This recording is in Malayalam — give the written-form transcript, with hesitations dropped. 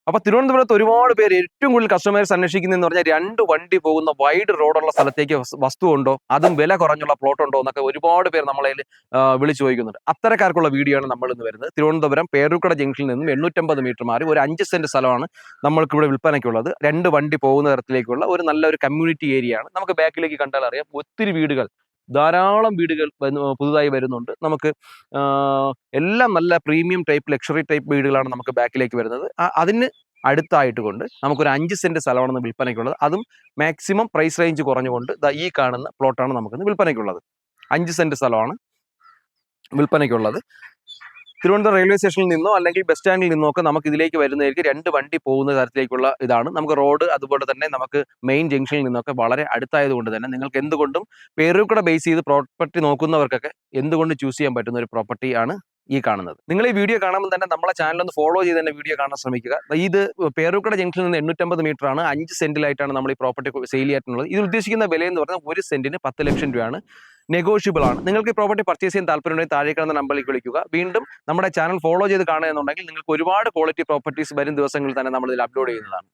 അപ്പോൾ തിരുവനന്തപുരത്ത് ഒരുപാട് പേര് ഏറ്റവും കൂടുതൽ കസ്റ്റമേഴ്സ് അന്വേഷിക്കുന്നതെന്ന് പറഞ്ഞാൽ 2 വണ്ടി പോകുന്ന വൈഡ് റോഡുള്ള സ്ഥലത്തേക്ക് വസ്തു ഉണ്ടോ, അതും വില കുറഞ്ഞുള്ള പ്ലോട്ട് ഉണ്ടോ എന്നൊക്കെ ഒരുപാട് പേര് നമ്മളെ വിളിച്ചു ചോദിക്കുന്നുണ്ട്. അത്തരക്കാർക്കുള്ള വീഡിയോ ആണ് നമ്മൾ ഇന്ന് വരുന്നത്. തിരുവനന്തപുരം പേരൂർക്കട ജംഗ്ഷനിൽ നിന്നും 850 മീറ്റർ മാറി ഒരു 5 സെന്റ് സ്ഥലമാണ് നമ്മൾക്ക് ഇവിടെ വിൽപ്പനയ്ക്കുള്ളത്. 2 വണ്ടി പോകുന്ന തരത്തിലേക്കുള്ള ഒരു നല്ലൊരു കമ്മ്യൂണിറ്റി ഏരിയ ആണ്. നമുക്ക് ബാക്കിലേക്ക് കണ്ടാൽ അറിയാം ഒത്തിരി വീടുകൾ, ധാരാളം വീടുകൾ പുതുതായി വരുന്നുണ്ട്. നമുക്ക് എല്ലാം നല്ല പ്രീമിയം ടൈപ്പ് ലക്ഷറി ടൈപ്പ് വീടുകളാണ് നമുക്ക് ബാക്കിലേക്ക് വരുന്നത്. അതിന് അടുത്തായിട്ട് കൊണ്ട് നമുക്കൊരു 5 സെന്റ് സ്ഥലമാണ് വിൽപ്പനയ്ക്കുള്ളത്. അതും മാക്സിമം പ്രൈസ് റേഞ്ച് കുറഞ്ഞുകൊണ്ട് ഈ കാണുന്ന പ്ലോട്ടാണ് നമുക്കിന്ന് വിൽപ്പനയ്ക്കുള്ളത്. 5 സെന്റ് സ്ഥലമാണ് വിൽപ്പനയ്ക്കുള്ളത്. തിരുവനന്തപുരം റെയിൽവേ സ്റ്റേഷനിൽ നിന്നോ അല്ലെങ്കിൽ ബസ് സ്റ്റാൻഡിൽ നിന്നോ ഒക്കെ നമുക്ക് ഇതിലേക്ക് വരുന്നതിലേക്ക് 2 വണ്ടി പോകുന്ന തരത്തിലേക്കുള്ള ഇതാണ്. നമുക്ക് റോഡ് അതുപോലെ തന്നെ നമുക്ക് മെയിൻ ജംഗ്ഷനിൽ നിന്നൊക്കെ വളരെ അടുത്തായതുകൊണ്ട് തന്നെ നിങ്ങൾക്ക് എന്തുകൊണ്ടും പേരൂർക്കട ബേസ് ചെയ്ത് പ്രോപ്പർട്ടി നോക്കുന്നവർക്കൊക്കെ എന്തുകൊണ്ട് ചൂസ് ചെയ്യാൻ പറ്റുന്ന ഒരു പ്രോപ്പർട്ടി ആണ് ഈ കാണുന്നത്. നിങ്ങൾ ഈ വീഡിയോ കാണുമ്പോൾ തന്നെ നമ്മളെ ചാനൽ ഒന്ന് ഫോളോ ചെയ്ത് തന്നെ വീഡിയോ കാണാൻ ശ്രമിക്കുക. ഇത് പേരൂർക്കട ജംഗ്ഷനിൽ നിന്ന് 850 മീറ്റർ ആണ്. 5 സെന്റിലായിട്ടാണ് നമ്മൾ ഈ പ്രോപ്പർട്ടി സെയിൽ ചെയ്യാനുള്ളത്. ഇത് ഉദ്ദേശിക്കുന്ന വില എന്ന് പറഞ്ഞാൽ 1 സെന്റിന് 10 ലക്ഷം രൂപയാണ്. നെഗോഷ്യബിൾ ആണ്. നിങ്ങൾക്ക് ഈ പ്രോപ്പർട്ടി പർച്ചേസ് ചെയ്യാൻ താല്പര്യമുണ്ടെങ്കിൽ താഴെ കാണുന്ന നമ്പറിലേക്ക് വിളിക്കുക. വീണ്ടും നമ്മുടെ ചാനൽ ഫോളോ ചെയ്ത് കാണുക എന്നുണ്ടെങ്കിൽ നിങ്ങൾക്ക് ഒരുപാട് ക്വാളിറ്റി പ്രോപ്പർട്ടീസ് വരും ദിവസങ്ങളിൽ തന്നെ നമ്മൾ ഇതിൽ അപ്ലോഡ് ചെയ്യുന്നതാണ്.